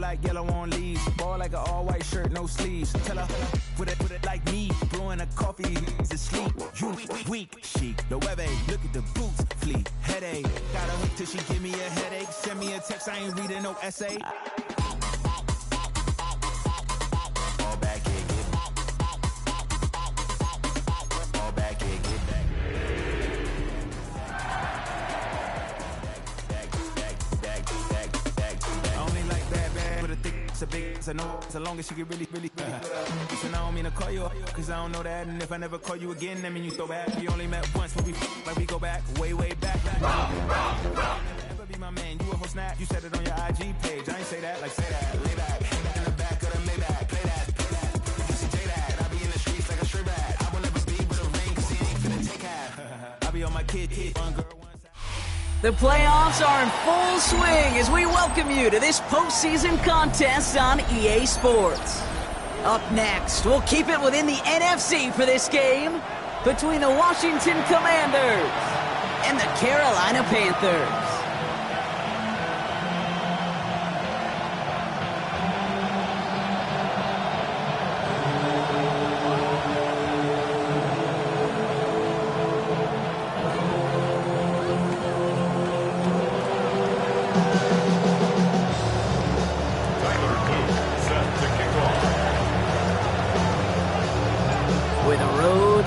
like yellow on leaves. Ball like an all-white shirt, no sleeves. Tell her, put it like me. Brewing a coffee, he's asleep. You weak, chic. The web look at the boots, fleet. Headache, got a hook till she give me a headache. Send me a text, I ain't reading no essay. All back, get back. All back, get back. It's a big, so no, so long as she get really good. Listen, I don't mean to call you up, cause I don't know that. And if I never call you again, that mean you throw back. We only met once, but we go back, way back. Never be my man, you a whole snap. You said it on your IG page. I ain't say that, like say that. Lay back, in the back of the Maybach. Play that. You see J that. I be in the streets like a stray rat. I will never speak with a ring, cause he ain't finna take half. I be on my kid, one girl. The playoffs are in full swing as we welcome you to this postseason contest on EA Sports. Up next, we'll keep it within the NFC for this game between the Washington Commanders and the Carolina Panthers.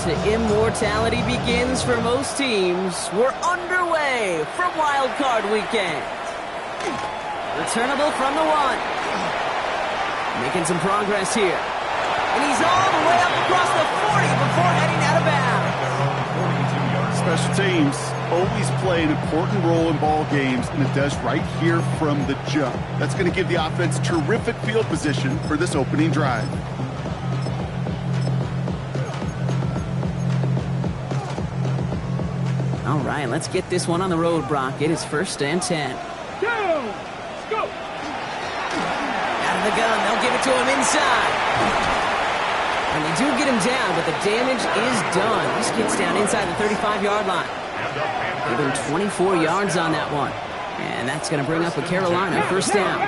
To immortality begins for most teams. We're underway from Wild Card Weekend. Returnable from the one. Making some progress here. And he's all the way up across the 40 before heading out of bounds. Special teams always play an important role in ball games, and it does right here from the jump. That's going to give the offense terrific field position for this opening drive. All right, let's get this one on the road, Brock. It is 1st and 10. Go! Out of the gun, they'll give it to him inside. And they do get him down, but the damage is done. This gets down inside the 35-yard line. Even 24 yards on that one. And that's going to bring up a Carolina 1st down.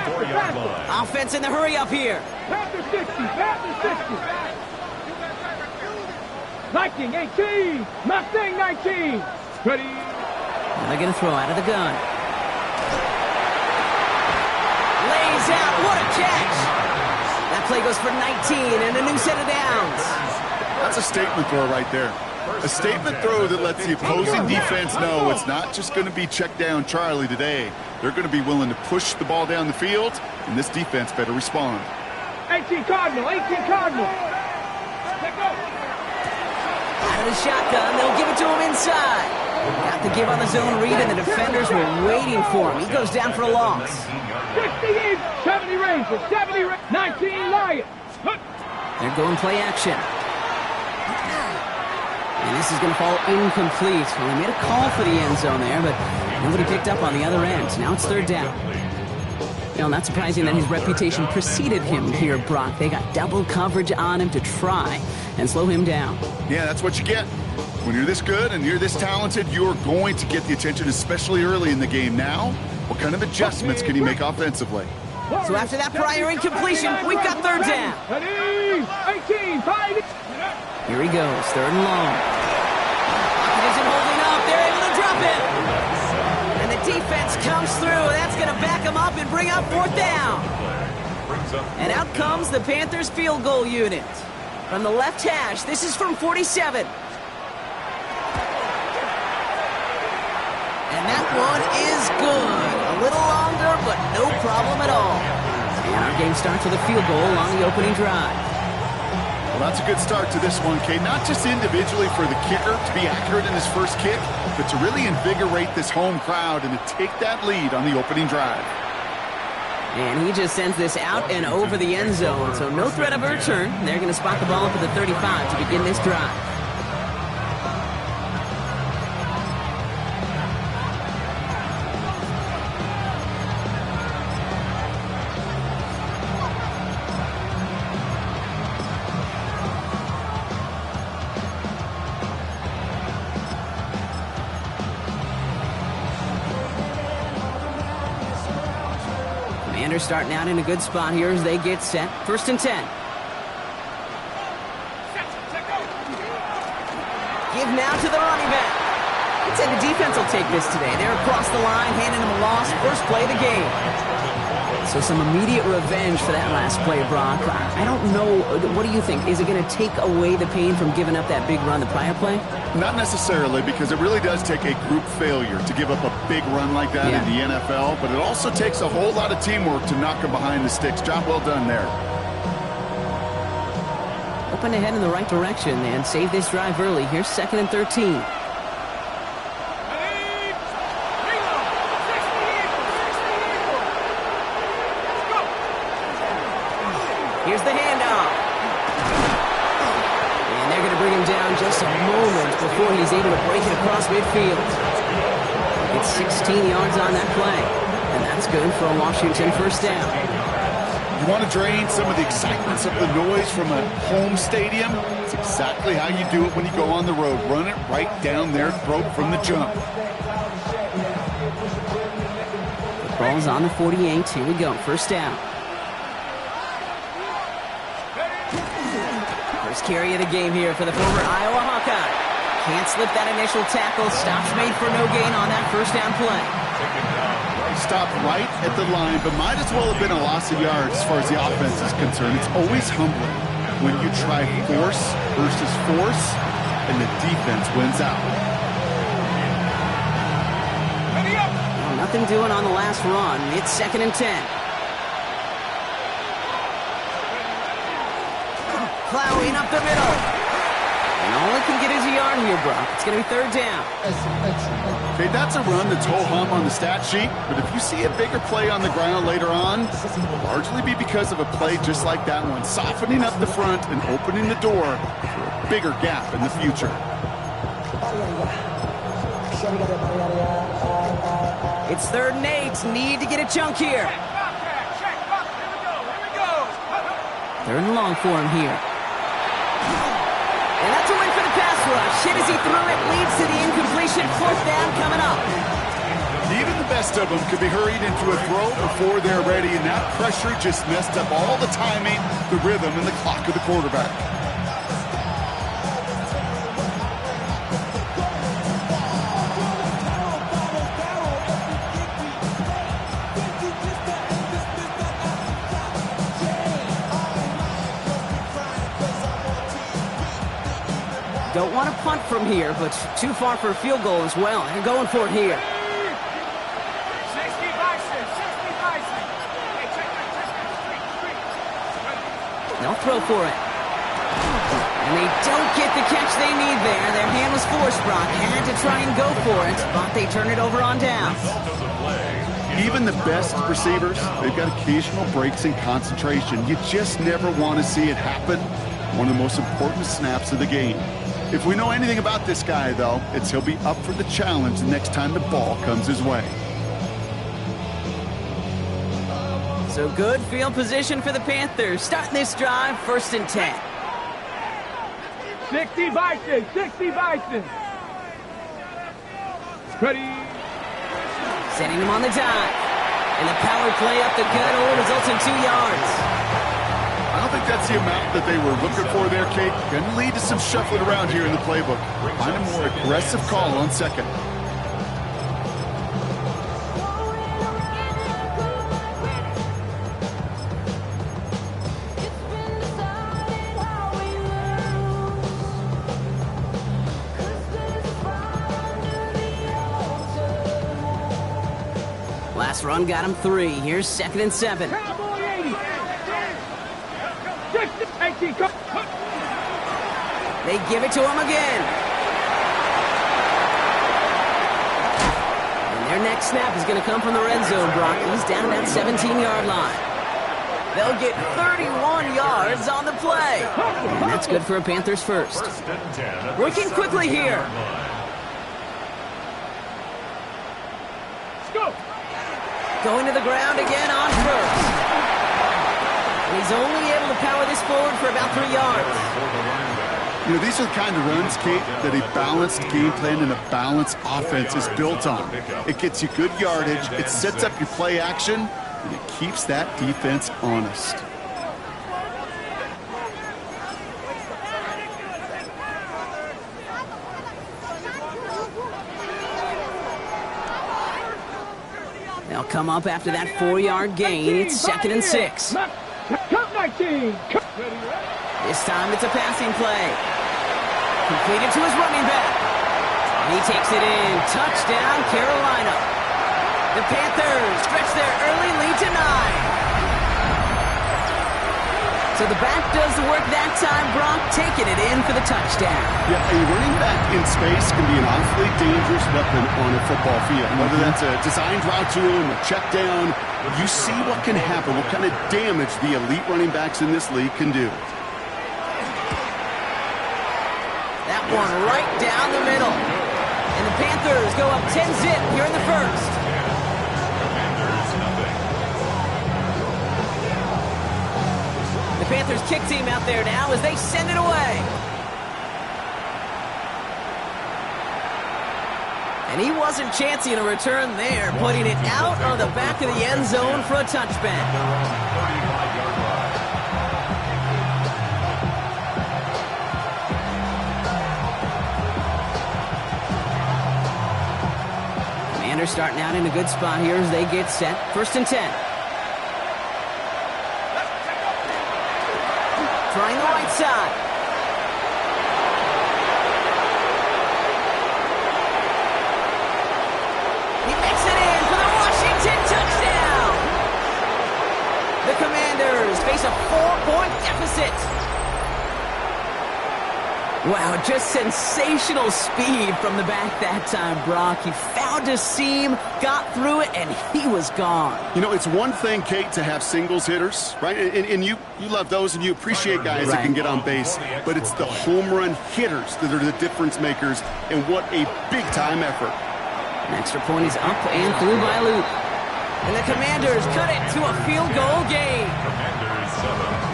Offense in the hurry up here. Panthers 60, Panthers 60. Viking 18, Mustang 19. Ready. And they're going to throw out of the gun. Lays out. What a catch. That play goes for 19 and a new set of downs. That's a statement throw right there. A statement throw that lets the opposing defense know it's not just going to be check down Charlie today. They're going to be willing to push the ball down the field, and this defense better respond. 18 Cardinal, 18 Cardinal. Let go. Out of the shotgun, they'll give it to him inside. Got the give on the zone read, and the defenders were waiting for him. He goes down for a loss. 60 Eagles, 70 Rangers, 70 19 Lions. They're going play action. And this is going to fall incomplete. Well, they made a call for the end zone there, but nobody picked up on the other end. Now it's 3rd down. You know, not surprising that his reputation preceded him here, Brock. They got double coverage on him to try and slow him down. Yeah, that's what you get. When you're this good and you're this talented, you're going to get the attention, especially early in the game. Now, what kind of adjustments can he make offensively? So after that prior incompletion, we've got 3rd down. 18, 5. Here he goes, 3rd and long. He isn't holding up. They're able to drop it. And the defense comes through. That's going to back him up and bring up 4th down. And out comes the Panthers field goal unit. From the left hash, this is from 47. And that one is good. A little longer, but no problem at all. And our game starts with a field goal on the opening drive. Well, that's a good start to this one, Kate. Not just individually for the kicker to be accurate in his first kick, but to really invigorate this home crowd and to take that lead on the opening drive. And he just sends this out and over the end zone, so no threat of a return. They're going to spot the ball up at the 35 to begin this drive. Commanders starting out in a good spot here as they get set. 1st and 10. Give now to the running back. I'd say the defense will take this today. They're across the line, handing them a loss. First play of the game. So some immediate revenge for that last play, Brock. I don't know. What do you think? Is it going to take away the pain from giving up that big run the prior play? Not necessarily, because it really does take a group failure to give up a big run like that in the NFL, but it also takes a whole lot of teamwork to knock them behind the sticks. Job well done there. Open to head in the right direction and save this drive early. Here's 2nd and 13. Here's the handoff. And they're going to bring him down just a moment before he's able to break it across midfield. It's 16 yards on that play. And that's good for a Washington first down. You want to drain some of the excitement, some of the noise from a home stadium? It's exactly how you do it when you go on the road. Run it right down their throat from the jump. The ball's on the 48. Here we go. First down. First carry of the game here for the former Iowa Hawkeye. Can't slip that initial tackle. Stops made for no gain on that first down play. He stopped right at the line, but might as well have been a loss of yards as far as the offense is concerned. It's always humbling when you try force versus force, and the defense wins out. Well, nothing doing on the last run. It's 2nd and 10. Plowing up the middle. And all it can get is a yard here, Brock. It's going to be 3rd down. Okay, that's a run that's ho-hum on the stat sheet, but if you see a bigger play on the ground later on, it'll largely be because of a play just like that one, softening up the front and opening the door for a bigger gap in the future. It's 3rd and 8. Need to get a chunk here. 3rd and long for him here. And that's a win for the pass rush. Hit as he threw it, leads to the incompletion. 4th down coming up. Even the best of them could be hurried into a throw before they're ready, and that pressure just messed up all the timing, the rhythm, and the clock of the quarterback. Don't want to punt from here, but too far for a field goal as well. They're going for it here. 60 Bison, 60 Bison. Hey, check that. They'll throw for it. And they don't get the catch they need there. Their hand was forced, Brock. Had to try and go for it, but they turn it over on down. Even the best receivers, they've got occasional breaks in concentration. You just never want to see it happen. One of the most important snaps of the game. If we know anything about this guy, though, it's he'll be up for the challenge the next time the ball comes his way. So good field position for the Panthers. Starting this drive, 1st and 10. 60 Bison, 60 Bison. Ready. Setting him on the dive. And the power play up the gut hole results in 2 yards. I don't think that's the amount that they were looking for there, Kate. Going to lead to some shuffling around here in the playbook. Find a more aggressive call on 2nd. Last run got him 3. Here's 2nd and 7. Cowboy 80. 60, 18, come. They give it to him again. And their next snap is going to come from the red zone, Brock. He's down that 17-yard line. They'll get 31 yards on the play. And that's good for a Panthers first. Working quickly here. Let's go. Going to the ground again on first. And he's only able to power this forward for about 3 yards. You know, these are the kind of runs, Kate, that a balanced game plan and a balanced offense is built on. It gets you good yardage, it sets up your play action, And it keeps that defense honest. They'll come up after that 4-yard gain. It's 2nd and 6. Count 19. This time it's a passing play. Completed to his running back. And he takes it in. Touchdown, Carolina. The Panthers stretch their early lead to 9. So the back does the work that time, Brock, taking it in for the touchdown. Yeah, a running back in space can be an awfully dangerous weapon on a football field. Whether that's a designed route to him, a check down, you see what can happen, what kind of damage the elite running backs in this league can do. That one right down the middle. And the Panthers go up 10-zip here in the first. The Panthers kick team out there now as they send it away. And he wasn't chancing a return there, putting it out on the back of the end zone for a touchback. Commanders starting out in a good spot here as they get set. 1st and 10. Trying the right side. He makes it in for the Washington touchdown. The Commanders face a 4-point deficit. Wow, just sensational speed from the back that time, Brock. He found a seam, got through it, and he was gone. You know, it's one thing, Kate, to have singles hitters, right? And you love those and you appreciate guys that can get on base. But it's the home run hitters that are the difference makers, and what a big-time effort. An extra point is up and through by Luke. And the Commanders cut it to a field goal game. Commanders 7.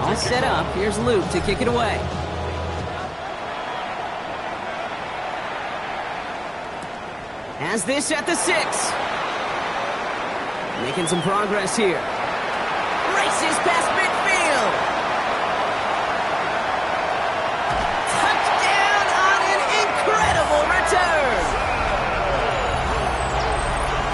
All set up. Here's Luke to kick it away. Has this at the 6. Making some progress here. Races past midfield. Touchdown on an incredible return.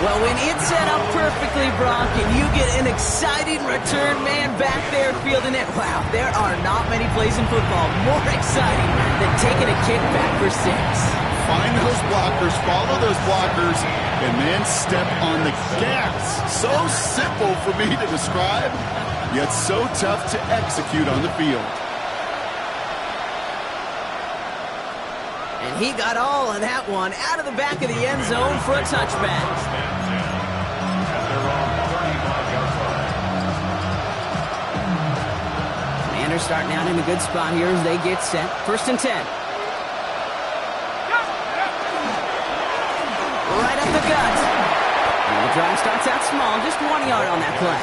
Well, when it's set up perfectly, Brock, and you get an exciting return man back there fielding it, wow, there are not many plays in football more exciting than taking a kick back for 6. Find those blockers, follow those blockers, and then step on the gas. So simple for me to describe, yet so tough to execute on the field. And he got all of that one out of the back of the end zone for a touchback. Commanders starting out in a good spot here as they get set. 1st and 10. Right up the gut. And the drive starts out small, just 1 yard on that play.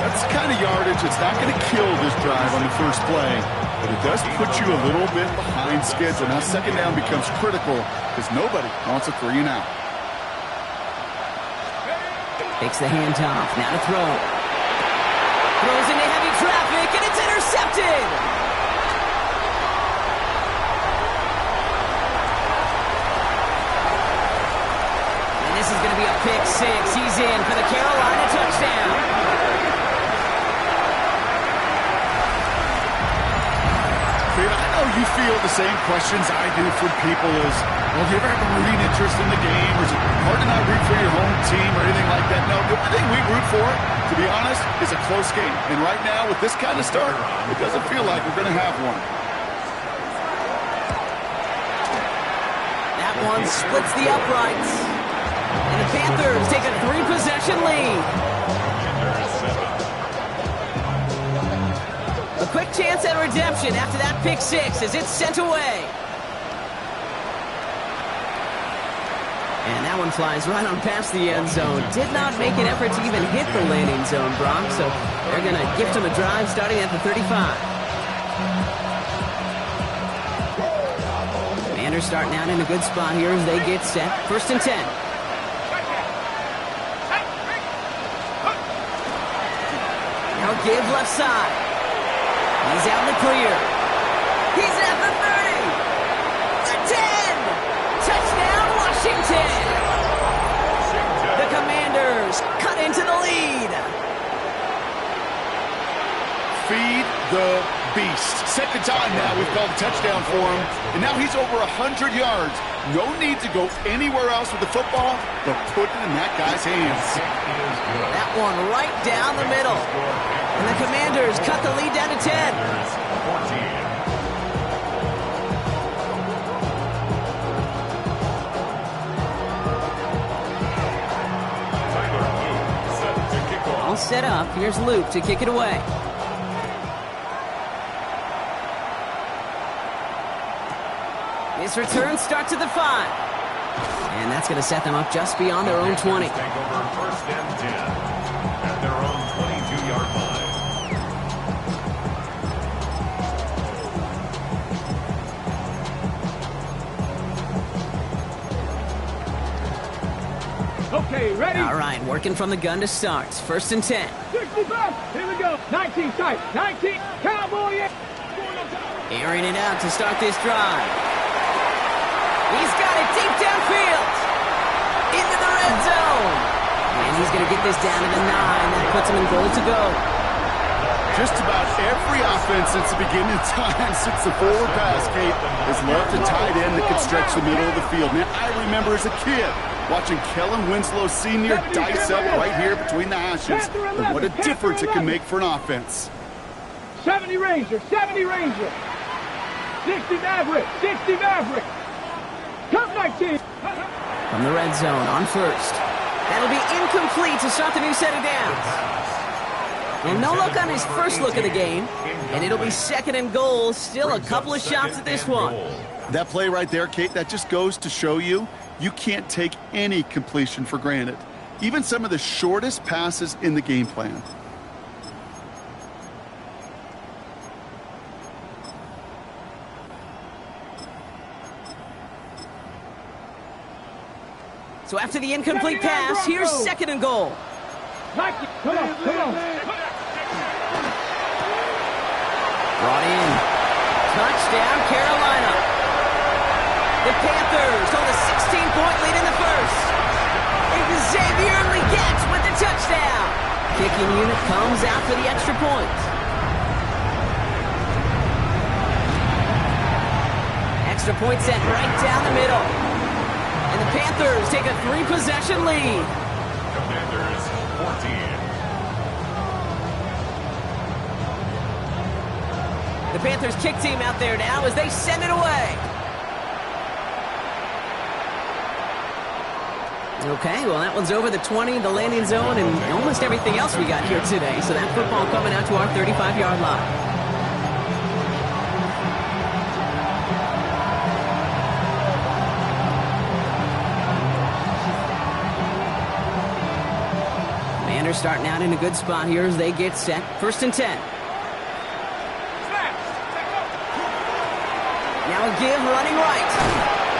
That's the kind of yardage that's not going to kill this drive on the first play, but it does put you a little bit behind schedule. Now 2nd down becomes critical because nobody wants a 3 and out. Takes the handoff, now to throw. Throws into heavy traffic, and it's intercepted! And this is going to be a pick 6. He's in for the Carolina touchdown. I know you feel the same questions I do from people as, well, do you ever have a rooting interest in the game, or is it hard to not root for your home team or anything like that? No, the only thing we root for, to be honest, is a close game. And right now, with this kind of start, it doesn't feel like we're going to have one. That one splits the uprights. And the Panthers take a 3-possession lead. A quick chance at redemption after that pick 6 as it's sent away. And that one flies right on past the end zone. Did not make an effort to even hit the landing zone, Brock. So They're going to gift him a drive starting at the 35. Commanders starting out in a good spot here as they get set. 1st and 10. Now give left side. He's out in the clear. He's at the 30. The 10. Touchdown, Washington. The Commanders cut into the lead. Feed the beast. Second time now we've called a touchdown for him, and now he's over 100 yards. No need to go anywhere else with the football, but put it in that guy's hands. That one right down the middle. And the Commanders cut the lead down to 10. All set up. Here's Luke to kick it away. This return starts at the 5. And that's going to set them up just beyond their own 20. Take over 1st and 10 at their own 22-yard line. Okay, ready? All right, working from the gun to start. 1st and 10. 65. Here we go. 19 tight. 19. Cowboy. Airing it out to start this drive. He's got it deep downfield. Into the red zone. And he's going to get this down to the 9. That puts him in goal to go. Just about every offense since the beginning of time, since the forward pass, Kate, has loved a tight end that could stretch the middle of the field. Man, I remember as a kid watching Kellen Winslow Sr. dice up right here between the hashes. And what a difference it can make for an offense. 70 Ranger. 70 Ranger. 60 Maverick. 60 Maverick. Come 19. From the red zone on 1st. That'll be incomplete to start the new set of downs. Well, no look on his first look of the game. And it'll be 2nd and goal. Still a couple of shots at this one. That play right there, Kate, that just goes to show you can't take any completion for granted. Even some of the shortest passes in the game plan. So after the incomplete pass, here's 2nd and goal. Come on, come on. Brought in. Touchdown, Carolina. The Panthers hold a 16-point lead in the 1st. Xavier Legette with the touchdown. Kicking unit comes out for the extra point. Extra point set right down the middle. And the Panthers take a 3-possession lead. Commanders 14. The Panthers kick team out there now as they send it away. Okay, well, that one's over the 20, the landing zone, and almost everything else we got here today. So that football coming out to our 35-yard line. Commanders starting out in a good spot here as they get set. 1st and 10. Now a give running right.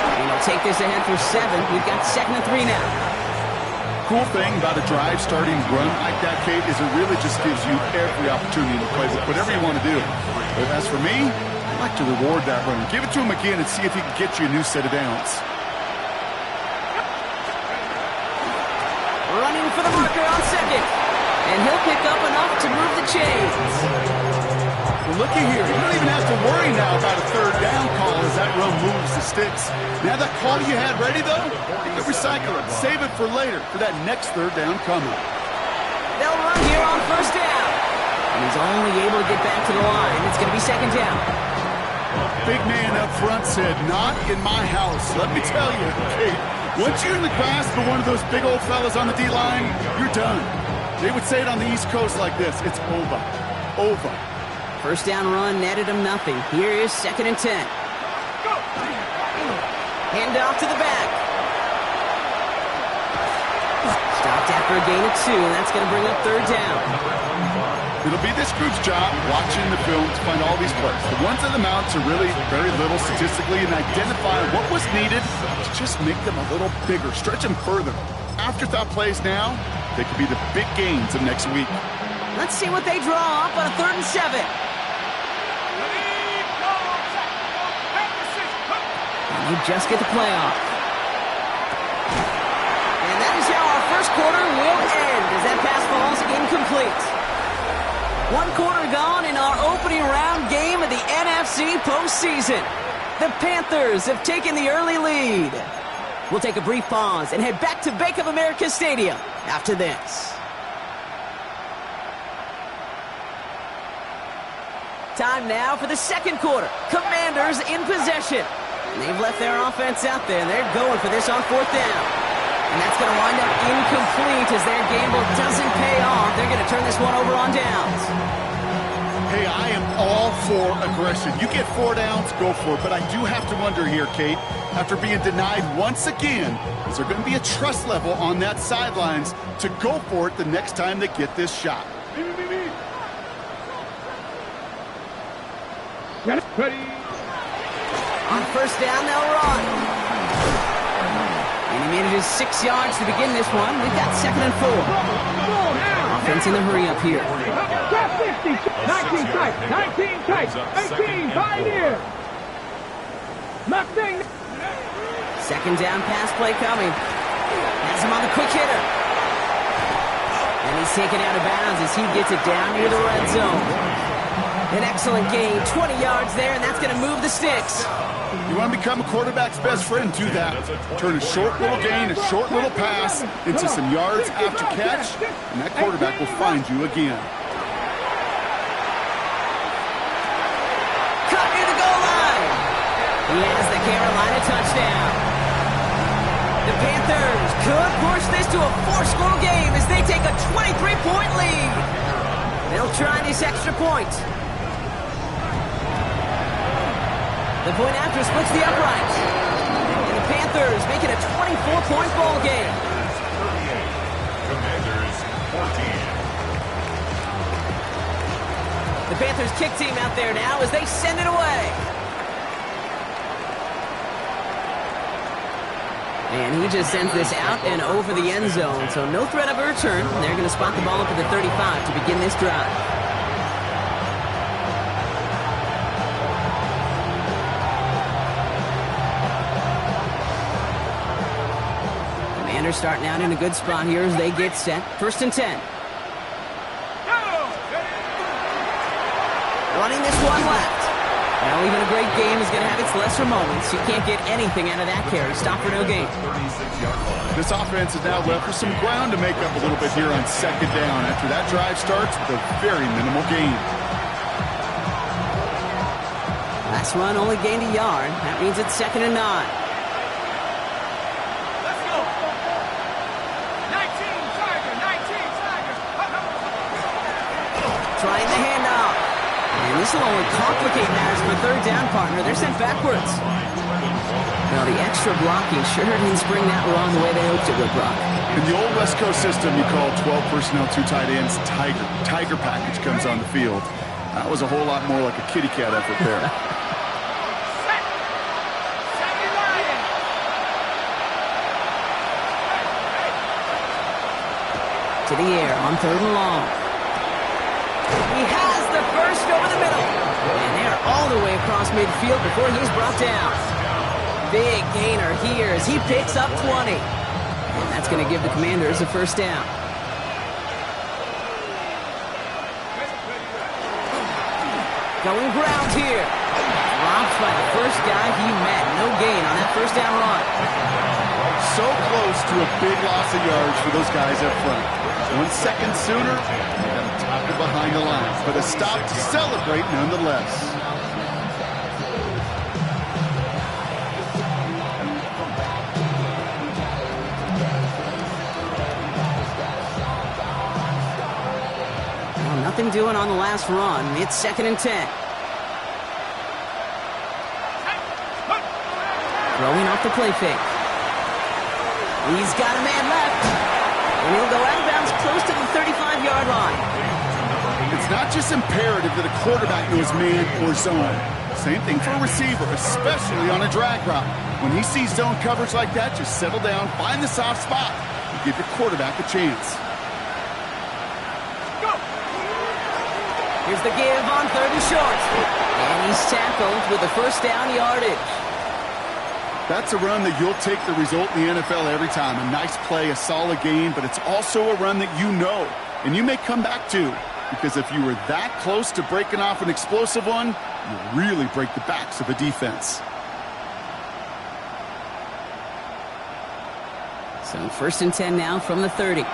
And he'll take this ahead for 7. We've got 2nd and 3 now. Cool thing about a drive starting run like that, Kate, is it really just gives you every opportunity to play with whatever you want to do. But as for me, I like to reward that run. Give it to him again and see if he can get you a new set of downs. Running for the marker on 2nd. And he'll pick up enough to move the chains. Well, looky here. You don't even have to worry now about a 3rd down call as that run moves the sticks. Now that call you had ready, though, you can recycle it. Save it for later for that next 3rd down coming. They'll run here on 1st down. And he's only able to get back to the line. It's going to be 2nd down. Big man up front said, not in my house. Let me tell you, Kate, once you're in the grasp of one of those big old fellas on the D-line, you're done. They would say it on the East Coast like this. It's over. Over. 1st down run netted him nothing. Here is 2nd and 10. Hand off to the back. Stopped after a gain of 2, and that's going to bring up 3rd down. It'll be this group's job watching the film to find all these plays. The ones that amount to really very little statistically and identify what was needed to just make them a little bigger, stretch them further. Afterthought plays now, they could be the big gains of next week. Let's see what they draw up on a 3rd and 7. And they just get the play off. And that is how our first quarter will end as that pass falls incomplete. 1 quarter gone in our opening round game of the NFC postseason. The Panthers have taken the early lead. We'll take a brief pause and head back to Bank of America Stadium after this. Time now for the second quarter. Commanders in possession. And they've left their offense out there, and they're going for this on 4th down. And that's going to wind up incomplete as their gamble doesn't pay off. They're going to turn this one over on downs. Hey, I am all for aggression. You get 4 downs, go for it. But I do have to wonder here, Kate, after being denied once again, is there going to be a trust level on that sidelines to go for it the next time they get this shot? Ready. On 1st down, they'll run. And he manages 6 yards to begin this one. We've got 2nd and 4. Offense in the hurry up here. 50, 19 tight, 19 tight, 18, Pioneer. Mustang. 2nd down pass play coming. Has him on the quick hitter. And he's taken out of bounds as he gets it down near the red zone. An excellent gain, 20 yards there, and that's going to move the sticks. You want to become a quarterback's best friend, do that. Turn a short little gain, a short little pass into some yards after catch, and that quarterback will find you again. Cut near the goal line. He has the Carolina touchdown. The Panthers could push this to a 4-score game as they take a 23-point lead. They'll try this extra point. The point after splits the uprights. And the Panthers make it a 24-point ball game. Commanders 14. The Panthers kick team out there now as they send it away. And he just sends this out and over the end zone, so no threat of a return. They're going to spot the ball up at the 35 to begin this drive. Commanders starting out in a good spot here as they get set. 1st and 10. Running this one left. Well, even a great game is going to have its lesser moments. You can't get anything out of that carry. Stop for no gain. This offense is now left with some ground to make up a little bit here on 2nd down after that drive starts with a very minimal gain. Last run only gained a yard. That means it's 2nd and 9. Let's go. 19 Tiger. Trying the handoff. And this will only complicate matters for 3rd down, partner. They're sent backwards. Well, the extra blocking sure didn't spring that wrong the way they hoped it would, Brock. In the old West Coast system, you call 12 personnel, 2 tight ends, Tiger. Tiger package comes on the field. That was a whole lot more like a kitty cat effort there. To the air on 3rd and long. He has the first over the middle. And they're all the way across midfield before he's brought down. Big gainer here as he picks up 20. And that's going to give the Commanders a 1st down. Going ground here. Dropped by the first guy he met. No gain on that 1st down run. So close to a big loss of yards for those guys up front. 1 second sooner, they got to top it behind the line. But a stop to celebrate nonetheless. Well, nothing doing on the last run. It's 2nd and 10. Throwing off the play fake. He's got a man left. And he'll go out of bounds close to the 35-yard line. It's not just imperative that a quarterback knows man or zone. Same thing for a receiver, especially on a drag route. When he sees zone coverage like that, just settle down, find the soft spot, and give your quarterback a chance. Go! Here's the give on 3rd and short. And he's tackled with the first down yardage. That's a run that you'll take the result in the NFL every time. A nice play, a solid gain, but it's also a run that you know, and you may come back to. Because if you were that close to breaking off an explosive one, you really break the backs of a defense. So 1st and 10 now from the 30. Let's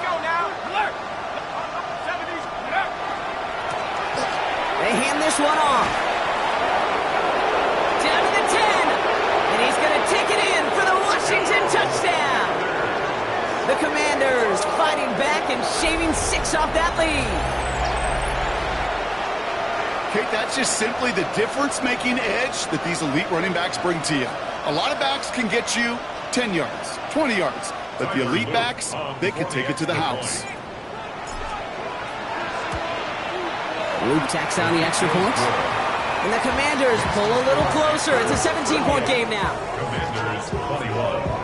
go now. Alert! 70s, alert! They hand this one off. Down to the 10. And he's going to take it in for the Washington touchdown. The Commanders fighting back and shaving 6 off that lead. Kate, that's just simply the difference-making edge that these elite running backs bring to you. A lot of backs can get you 10 yards, 20 yards, but the elite backs, they can take it to the house. Luke tacks on the extra point. And the Commanders pull a little closer. It's a 17-point game now. Commanders 21.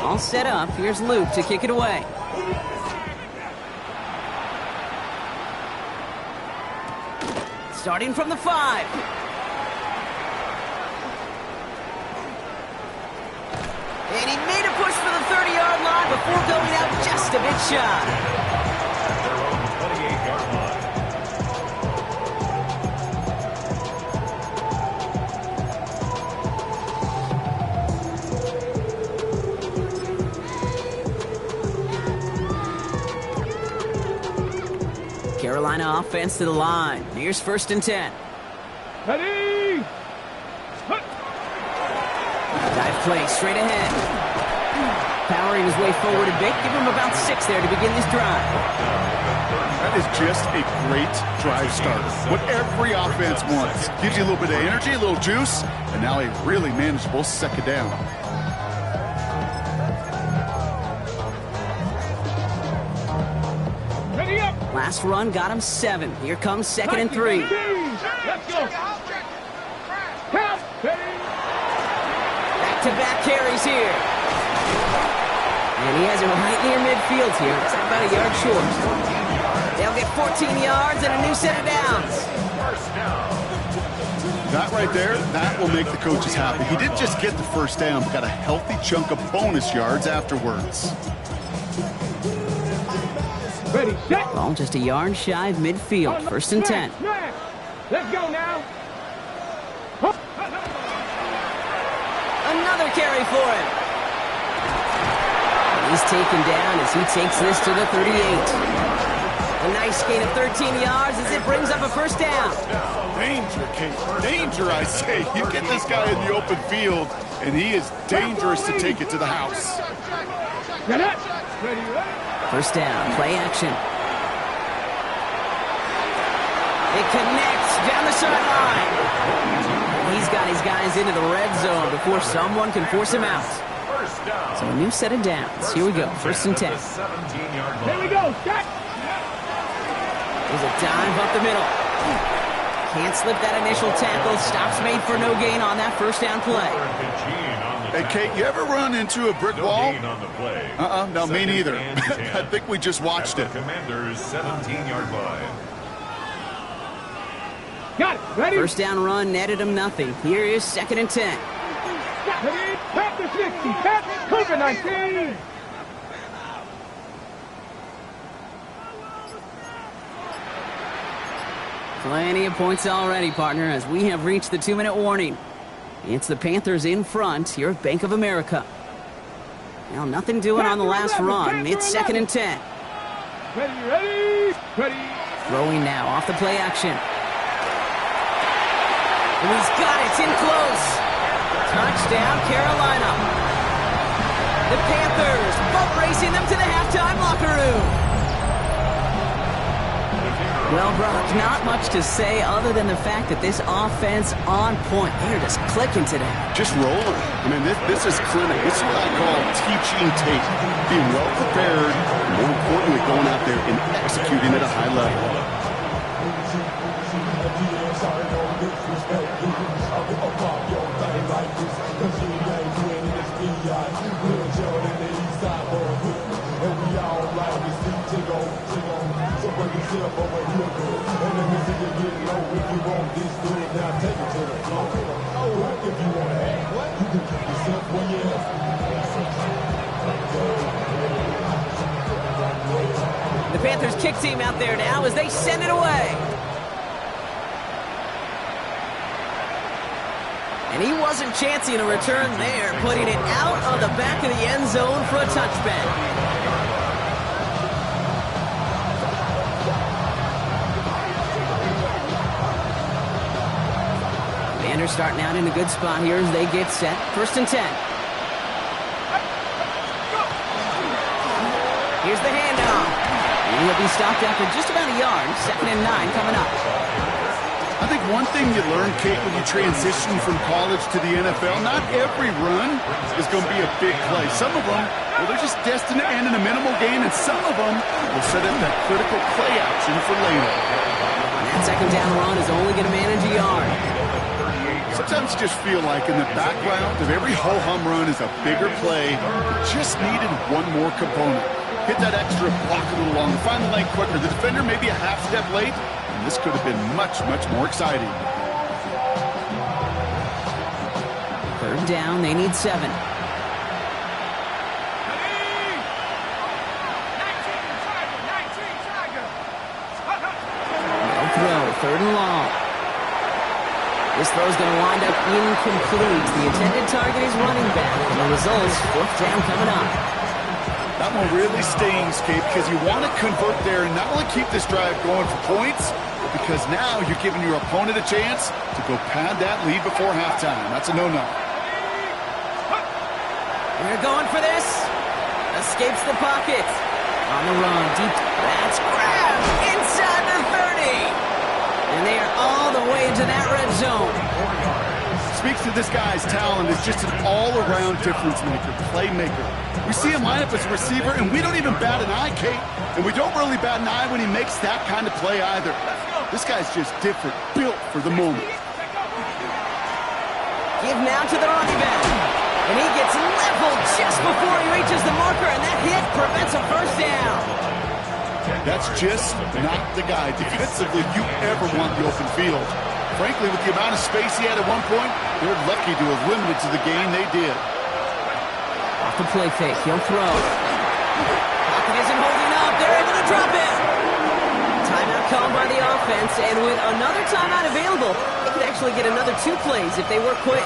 All set up. Here's Luke to kick it away. Starting from the 5. And he made a push for the 30-yard line before going out just a bit shy. Their own 28-yard line. Carolina offense to the line. Here's 1st and 10. Ready! Dive play straight ahead. Powering his way forward a bit. Give him about 6 there to begin this drive. That is just a great drive starter. What every offense wants. Gives you a little bit of energy, a little juice, and now a really manageable 2nd down. Ready up! Last run got him 7. Here comes 2nd and 3. Let's go! Count! Ready! Back-to-back carries here. And he has it right near midfield here. It's about a yard short. They'll get 14 yards and a new set of downs. That right there, that will make the coaches happy. He didn't just get the 1st down, but got a healthy chunk of bonus yards afterwards. Ready, set! Ball just a yard shy of midfield. 1st and 10. Smash. Let's go now! Another carry for him. He's taken down as he takes this to the 38. A nice gain of 13 yards as it brings up a 1st down. Danger, Kate. Danger, I say. You get this guy in the open field, and he is dangerous to take it to the house. Get up! Ready, ready! 1st down, play action. It connects down the sideline. He's got his guys into the red zone before someone can force him out. So a new set of downs. Here we go, 1st and 10. Here we go, set! There's a dive up the middle. Can't slip that initial tackle. Stops made for no gain on that 1st down play. Hey, Kate, you ever run into a brick wall? No, me neither. I think we just watched it. Commanders 17-yard line. Got it, ready? 1st down run netted him nothing. Here is 2nd and 10. Ready? Tap the 60, tap COVID-19! Plenty of points already, partner, as we have reached the 2-minute warning. It's the Panthers in front here at Bank of America. Now, nothing doing on the last run. It's 2nd and 10. Ready, ready, ready. Throwing now off the play action. And he's got it. It's in close. Touchdown, Carolina. The Panthers boat racing them to the halftime locker room. Well, Brock, not much to say other than the fact that this offense on point. They're just clicking today. Just rolling. I mean, this is clinic. This is what I call teaching tape. Being well prepared, and more importantly, going out there and executing at a high level. The Panthers kick team out there now as they send it away. And he wasn't chancing a return there, putting it out of the back of the end zone for a touchback. Commanders starting out in a good spot here as they get set. 1st and 10. Here's the handoff. And he'll be stopped after just about a yard. 2nd and 9 coming up. I think one thing you learn, Kate, when you transition from college to the NFL, not every run is going to be a big play. Some of them, well, they're just destined to end in a minimal gain, and some of them will set up that critical play action for later. And that 2nd down run is only going to manage a yard. Sometimes you just feel like in the background of every ho-hum run is a bigger play. It just needed one more component. Hit that extra block a little longer, find the lane quicker. The defender maybe a half step late, and this could have been much, much more exciting. 3rd down, they need 7. No throw, 3rd and long. This throw's going to wind up incomplete. The intended target is running back, and the results, 4th down coming up. That one really stings, Kate, because you want to convert there and not only keep this drive going for points, because now you're giving your opponent a chance to go pad that lead before halftime. That's a no-no. They're going for this. Escapes the pocket. On the run, deep. That's grabbed inside the 30. And they are all the way into that red zone. Speaks to this guy's talent as just an all-around difference maker, playmaker. We see him line up as a receiver, and we don't even bat an eye, Kate. And we don't really bat an eye when he makes that kind of play either. This guy's just different, built for the moment. Give now to the running back. And he gets leveled just before he reaches the marker, and that hit prevents a 1st down. That's just not the guy defensively you ever want the open field. Frankly, with the amount of space he had at one point, they're lucky to have limited to the gain they did. Off the play fake, he'll throw. Pocket isn't holding up, they're able to drop it. Timeout called by the offense, and with another timeout available, they could actually get another 2 plays if they work quick.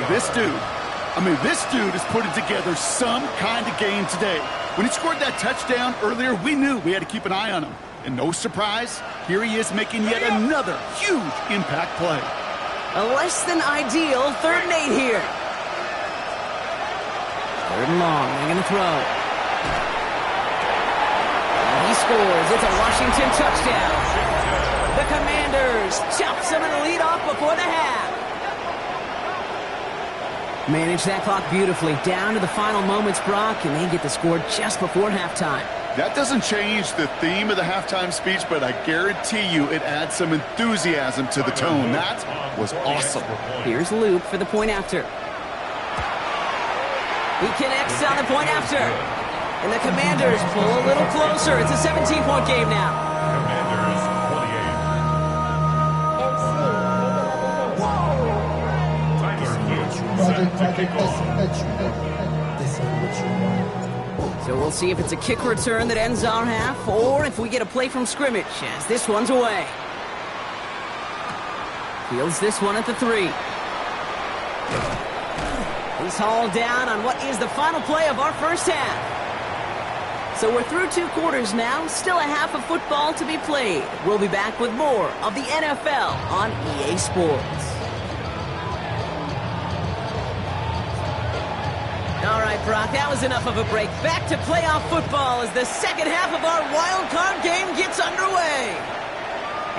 This dude is putting together some kind of game today. When he scored that touchdown earlier, we knew we had to keep an eye on him. And no surprise, here he is making yet another huge impact play. A less than ideal 3rd and 8 here. 3rd and long, they're going to throw. And he scores. It's a Washington touchdown. The Commanders chop some of the lead off before the half. Manage that clock beautifully. Down to the final moments, Brock, and they get the score just before halftime. That doesn't change the theme of the halftime speech, but I guarantee you it adds some enthusiasm to the tone. That was awesome. Here's Luke for the point after. He connects on the point after. And the Commanders pull a little closer. It's a 17-point game now. Commanders 28. So we'll see if it's a kick return that ends our half, or if we get a play from scrimmage, as this one's away. Fields this one at the 3. He's hauled down on what is the final play of our first half. So we're through 2 quarters now, still a half of football to be played. We'll be back with more of the NFL on EA Sports. All right, Brock, that was enough of a break. Back to playoff football as the second half of our wild card game gets underway.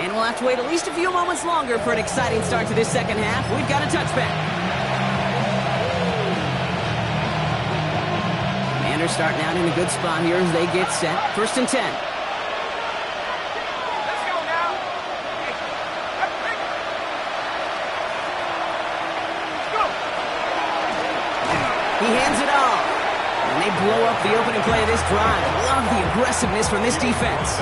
And we'll have to wait at least a few moments longer for an exciting start to this second half. We've got a touchback. Commanders starting out in a good spot here as they get set. 1st and 10. He hands it off. And they blow up the opening play of this drive. Love the aggressiveness from this defense.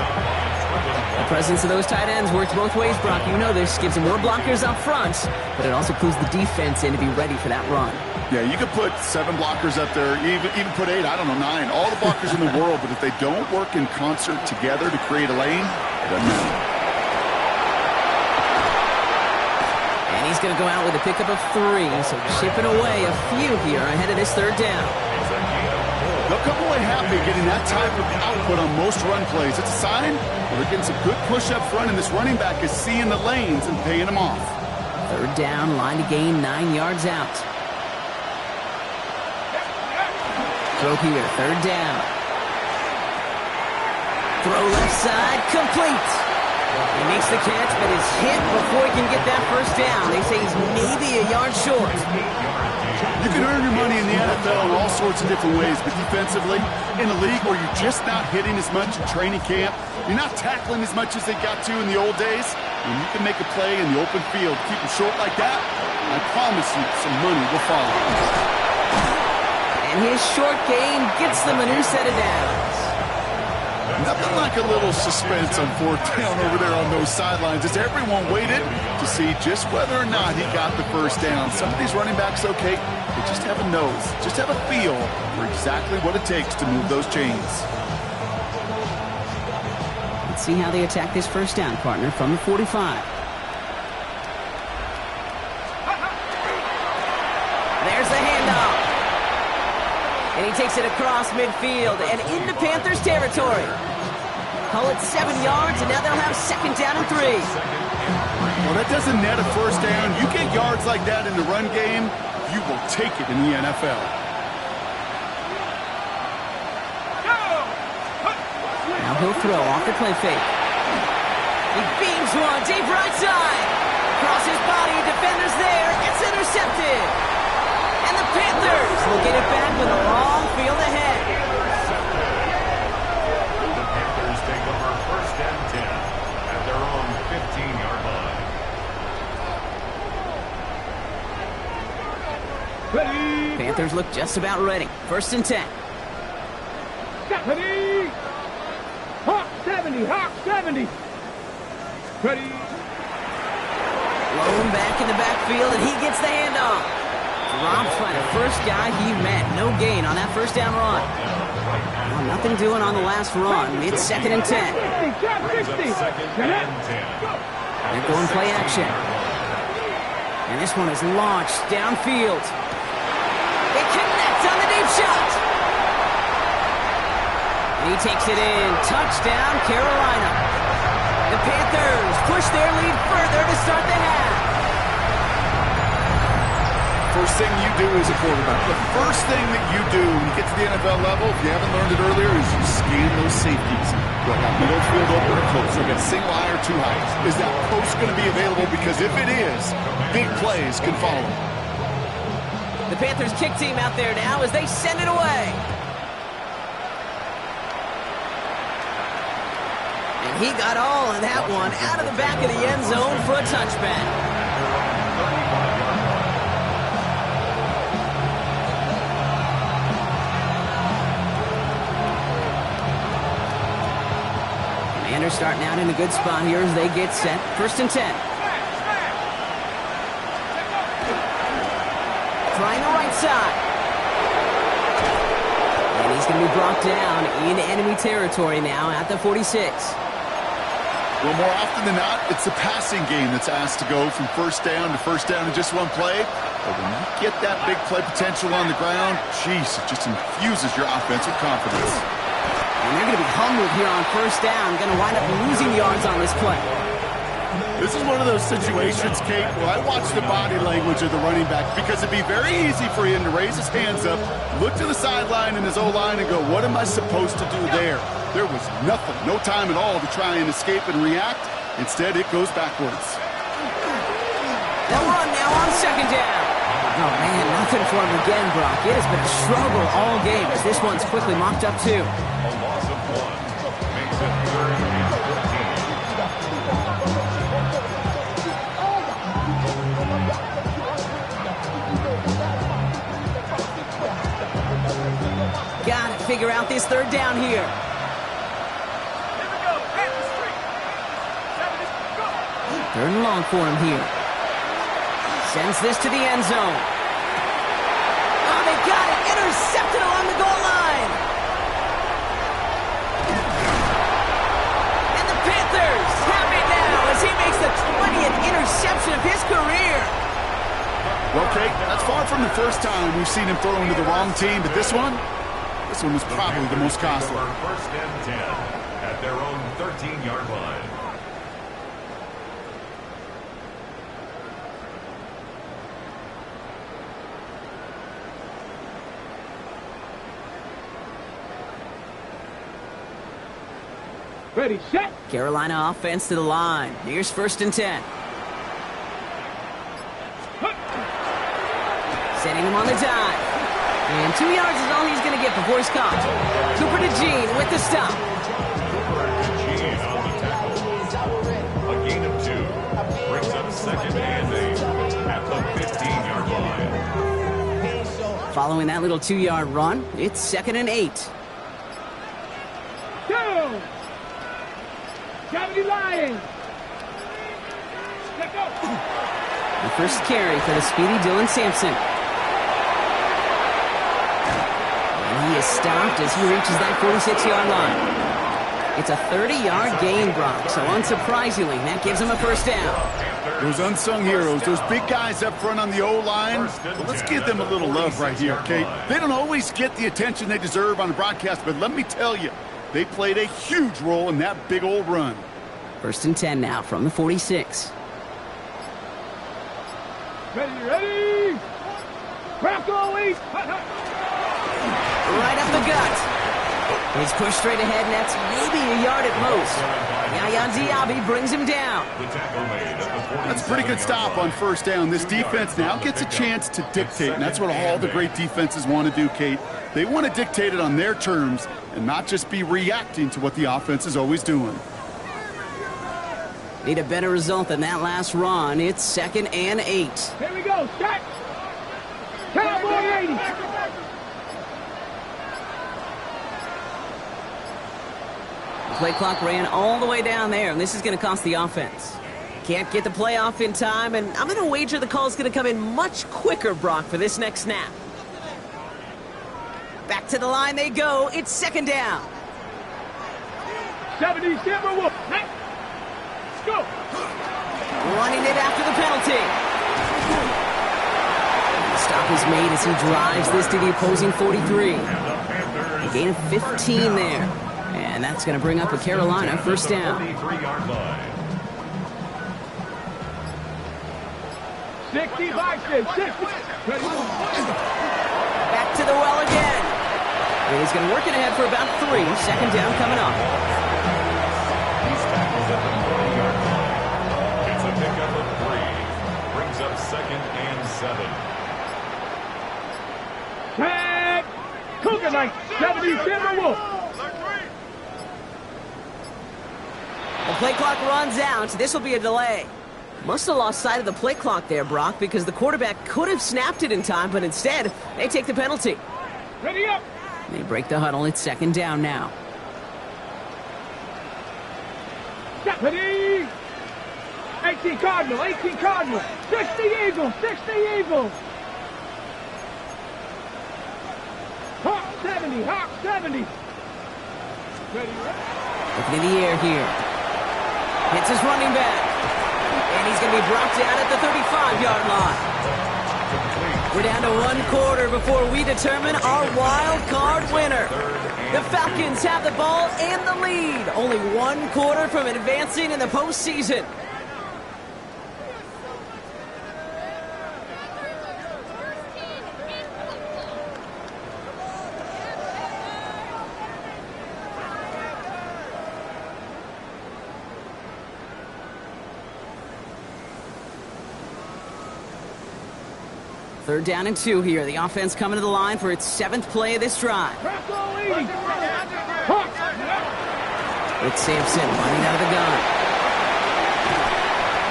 The presence of those tight ends works both ways, Brock. You know this. Gives them more blockers up front, but it also clues the defense in to be ready for that run. Yeah, you could put 7 blockers up there, even put 8, I don't know, 9. All the blockers in the world, but if they don't work in concert together to create a lane, it doesn't matter. And he's going to go out with a pickup of 3, so chipping away a few here ahead of this 3rd down. They'll come away happy getting that type of output on most run plays. It's a sign that they're getting some good push up front, and this running back is seeing the lanes and paying them off. 3rd down, line to gain 9 yards out. Throw here, 3rd down. Throw left side, complete. He makes the catch, but is hit before he can get that 1st down. They say he's maybe a yard short. You can earn your money in the NFL in all sorts of different ways, but defensively, in a league where you're just not hitting as much in training camp, you're not tackling as much as they got to in the old days, when you can make a play in the open field, keep them short like that, I promise you some money will follow. And his short game gets them a new set of downs. Nothing like a little suspense on 4th down over there on those sidelines as everyone waited to see just whether or not he got the 1st down. Some of these running backs, okay, they just have a nose, just have a feel for exactly what it takes to move those chains. Let's see how they attack this 1st down, partner, from the 45. There's the handoff. And he takes it across midfield and into Panthers territory. Call it 7 yards, and now they'll have 2nd down and 3. Well, that doesn't net a 1st down. You get yards like that in the run game, you will take it in the NFL. Now he'll throw off the play fake. He beams one, deep right side. Across his body, defender's there. It's intercepted. And the Panthers will get it back with a long field ahead. The Panthers take over 1st and 10 at their own 15-yard line. Ready. Panthers look just about ready. 1st and 10. Ready. Hawk 70. Hawk 70. Ready. Lone back in the backfield, and he gets the handoff. Dropped by the first guy he met. No gain on that 1st down run. Well, nothing doing on the last run. It's 2nd and 10. Brings up 2nd and 10. They're going play action. And this one is launched downfield. It connects on the deep shot. And he takes it in. Touchdown, Carolina. The Panthers push their lead further to start the half. First thing you do as a quarterback, the first thing that you do when you get to the NFL level, if you haven't learned it earlier, is you scan those safeties. Do I got middle field open or close? Do I got single high or 2 high? Is that post going to be available? Because if it is, big plays can follow. The Panthers kick team out there now as they send it away. And he got all of that one out of the back of the end zone for a touchback. Commanders starting out in a good spot here as they get set. 1st and 10. Trying the right side. And he's going to be brought down in enemy territory now at the 46. Well, more often than not, it's the passing game that's asked to go from 1st down to 1st down in just one play. But when you get that big play potential on the ground, jeez, it just infuses your offense with confidence. And they're going to be humbled here on 1st down. Going to wind up losing yards on this play. This is one of those situations, Kate, where I watch the body language of the running back because it'd be very easy for him to raise his hands up, look to the sideline in his O-line and go, what am I supposed to do there? There was nothing, no time at all to try and escape and react. Instead, it goes backwards. They'll run now on second down. Oh, man, nothing for him again, Brock. It has been a struggle all game as this one's quickly mocked up, too. A loss of 1 makes it 3rd and 14. Got to figure out this third down here. Third and long for him here. Sends this to the end zone. Oh, they got it. Intercepted along the goal line. And the Panthers have it now as he makes the 20th interception of his career. Well, Kate, that's far from the first time we've seen him throw into the wrong team, but this one was probably the most costly. First and 10 at their own 13-yard line. Ready, set. Carolina offense to the line. Here's 1st and 10. Setting him on the dive. And 2 yards is all he's going to get before he's caught. Cooper to Gene with the stop. Cooper to Gene on the tackle. A gain of 2. Brings up 2nd and 8 at the 15-yard line. Following that little 2-yard run, it's 2nd and 8. Down. 70 Lions. Let go. The first carry for the speedy Dylan Sampson. And he is stopped as he reaches that 46-yard line. It's a 30-yard gain, Brock, so unsurprisingly, that gives him a first down. Those unsung heroes, those big guys up front on the O-line, well, let's give them a little love right here, Kate. They don't always get the attention they deserve on the broadcast, but let me tell you, they played a huge role in that big old run. 1st and 10 now from the 46. Ready. Bronco East. Right up the gut. He's pushed straight ahead, and that's maybe a yard at most. Yaya Diaby brings him down. That's a pretty good stop on 1st down. This defense now gets a chance to dictate, and that's what all the great defenses want to do, Kate. They want to dictate it on their terms and not just be reacting to what the offense is always doing. Need a better result than that last run. It's 2nd and 8. Here we go. Start. Cowboy 80. The play clock ran all the way down there, and this is going to cost the offense. Can't get the play off in time, and I'm going to wager the call is going to come in much quicker, Brock, for this next snap. Back to the line they go. It's 2nd down. 70 Timberwolf. Let's go. Running it after the penalty. The stop is made as he drives this to the opposing 43. A gain of 15 there. And that's going to bring up a Carolina first down. 65, 60. Back to the well again. And he's going to work it ahead for about 3. 2nd down coming up. He's tackled at the 40-yard line. It's a pickup of 3. Brings up 2nd and 7. Tag. Cougar Knight. 70 Timberwolf. The play clock runs out. This will be a delay. Must have lost sight of the play clock there, Brock, because the quarterback could have snapped it in time, but instead, they take the penalty. Ready up. They break the huddle. It's 2nd down now. Ready. 18 Cardinal. 18 Cardinal. 60 Eagles. 60 Eagles. Hawk 70. Hawk 70. Ready. Looking in the air here. Hits his running back. And he's going to be brought down at the 35-yard line. We're down to 1 quarter before we determine our wild card winner. The Falcons have the ball and the lead. Only 1 quarter from advancing in the postseason. 3rd down and 2 here. The offense coming to the line for its 7th play of this drive. It's Sampson running out of the gun.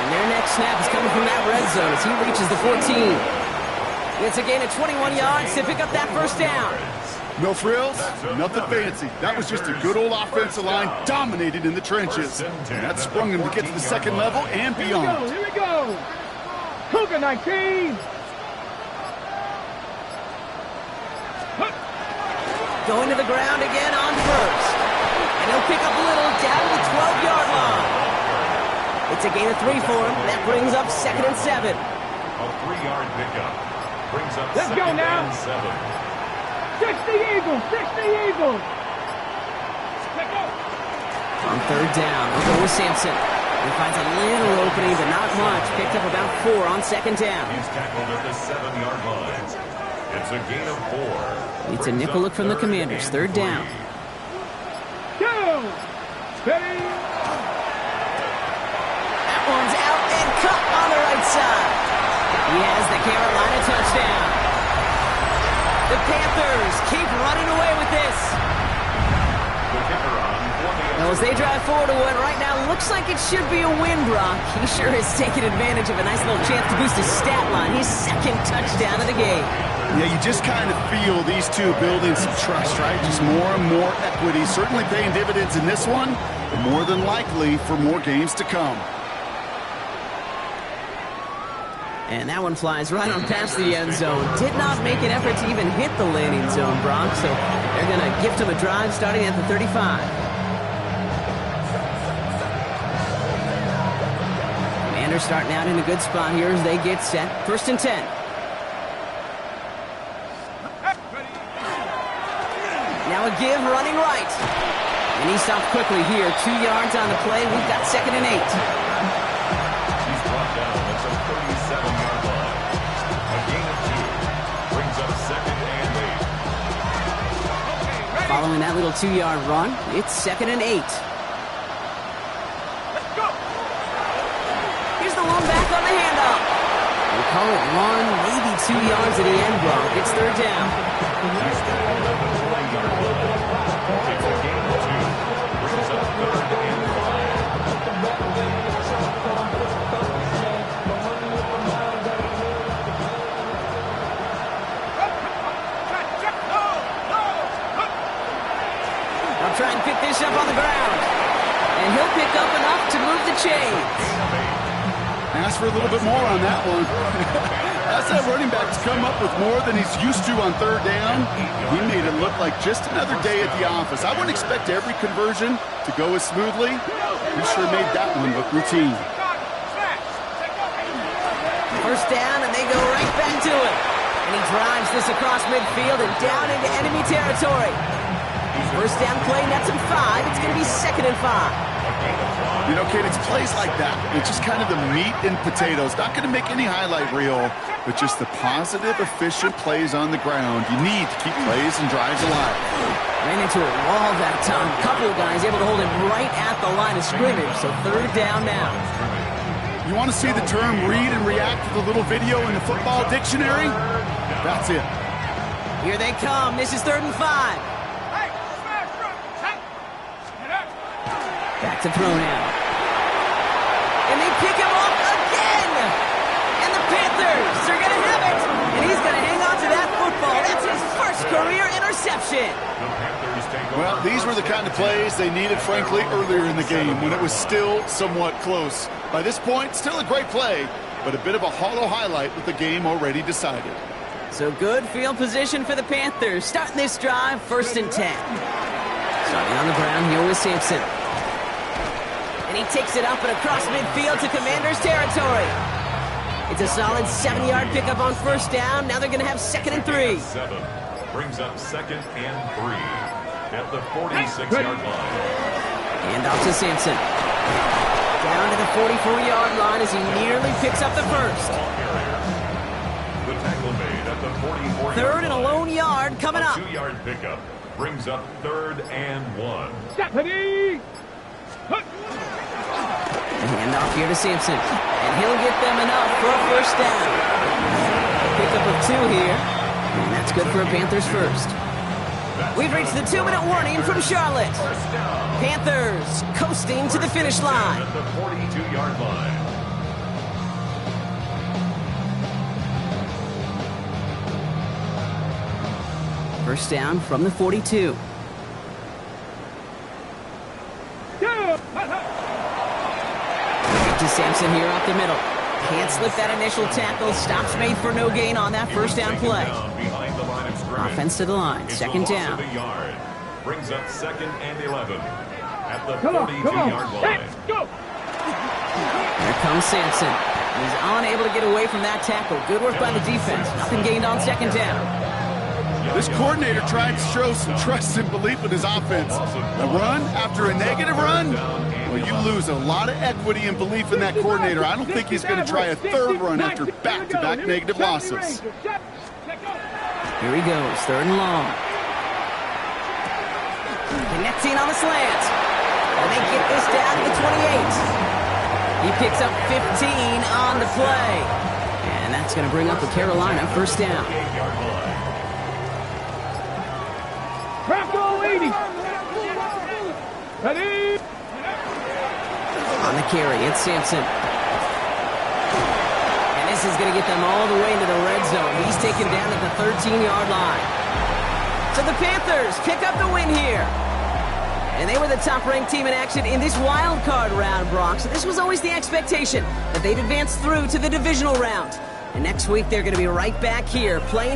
And their next snap is coming from that red zone as he reaches the 14. It's a gain of 21 yards to pick up that 1st down. No frills, nothing fancy. That was just a good old offensive line dominated in the trenches. And that sprung him to get to the 2nd level and beyond. Here we go. Cougar 19. Going to the ground again on 1st. And he'll pick up a little down to the 12-yard line. It's a gain of 3 for him. That brings up 2nd and 7. A 3-yard pickup brings up Let's go 2nd now. and 7. 60 Eagles, 60 Eagles. On 3rd down, we'll go with Sampson. He finds a little opening, but not much. Picked up about 4 on 2nd down. He's tackled at the 7-yard line. It's a gain of 4. It's a nickel look from the Commanders. 3rd down. Go. Ready. That one's out and cut on the right side. He has the Carolina touchdown. The Panthers keep running away with this. Now, as they drive forward to what right now looks like it should be a win, Brock. He sure has taken advantage of a nice little chance to boost his stat line. His 2nd touchdown of the game. Yeah, you just kind of feel these two building some trust, right? Just more and more equity. Certainly paying dividends in this one, but more than likely for more games to come. And that one flies right on past the end zone. Did not make an effort to even hit the landing zone, Brock. So they're going to gift him a drive starting at the 35. Commanders starting out in a good spot here as they get set. 1st and 10. Now a give running right. And he stopped quickly here. 2 yards on the play. We've got 2nd and 8. He's brought down at the 37-yard line. A gain of 2 brings up 2nd and 8. Following that little 2-yard run, it's 2nd and 8. Let's go. Here's the lone back on the handoff. We call it 1, maybe 2 yards at the end, Brock. It's 3rd down. He's tackled at the 20-yard line. It's a gain of 2 brings up 3rd and 5. I'll try and pick this up on the ground. And he'll pick up enough to move the chains. Ask for a little bit more on that one. That's that running back to come up with more than he's used to on 3rd down. He made it look like just another day at the office. I wouldn't expect every conversion to go as smoothly. He sure made that one look routine. 1st down, and they go right back to it. And he drives this across midfield and down into enemy territory. 1st down play, nets him 5. It's going to be 2nd and 5. You know, kid, it's plays like that. It's just kind of the meat and potatoes. Not going to make any highlight reel, but just the positive, efficient plays on the ground. You need to keep plays and drives alive. Ran into a wall that time. A couple of guys able to hold him right at the line of scrimmage. So 3rd down now. You want to see the term read and react to the little video in the football dictionary? That's it. Here they come. This is 3rd and 5. Back to throw now. And they pick him up again! And the Panthers are going to have it! And he's going to hang on to that football. That's his 1st career interception. Well, these were the kind of plays they needed, frankly, earlier in the game when it was still somewhat close. By this point, still a great play, but a bit of a hollow highlight with the game already decided. So good field position for the Panthers. Starting this drive, 1st and 10. Starting on the ground here with Sampson. And he takes it up and across midfield to Commanders territory. It's a solid 7-yard pickup on 1st down. Now they're going to have 2nd and 3. 7 brings up 2nd and 3 at the 46-yard line. And off to Sampson. Down to the 44-yard line as he nearly picks up the 1st. The tackle made at the 44-yard 3rd and a lone yard coming up. 2-yard pickup brings up 3rd and 1. Stephanie! And hand off here to Sampson. And he'll get them enough for a 1st down. pickup of 2 here. And that's good for a Panthers first. We've reached the 2-minute warning from Charlotte. Panthers coasting to the finish line. At the 42-yard line. First down from the 42. To Sampson here up the middle. Can't slip that initial tackle. Stops made for no gain on that first down play. Offense to the line. Second down. Brings up 2nd and 11 at the 42-yard line. Here comes Sampson. He's unable to get away from that tackle. Good work by the defense. Nothing gained on second down. This coordinator tried to show some trust and belief in his offense. A run after a negative run? Well, you lose a lot of equity and belief in that coordinator. I don't think he's going to try a third run after back-to-back negative losses. Here he goes, 3rd and long. Connecting on the slant. And they get this down to the 28. He picks up 15 on the play. And that's going to bring up the Carolina first down. Bronco 80. Ready? On the carry, it's Sampson. And this is going to get them all the way into the red zone. He's taken down at the 13-yard line. So the Panthers pick up the win here. And they were the top-ranked team in action in this wild card round, Brock. So this was always the expectation that they'd advance through to the divisional round. And next week, they're going to be right back here playing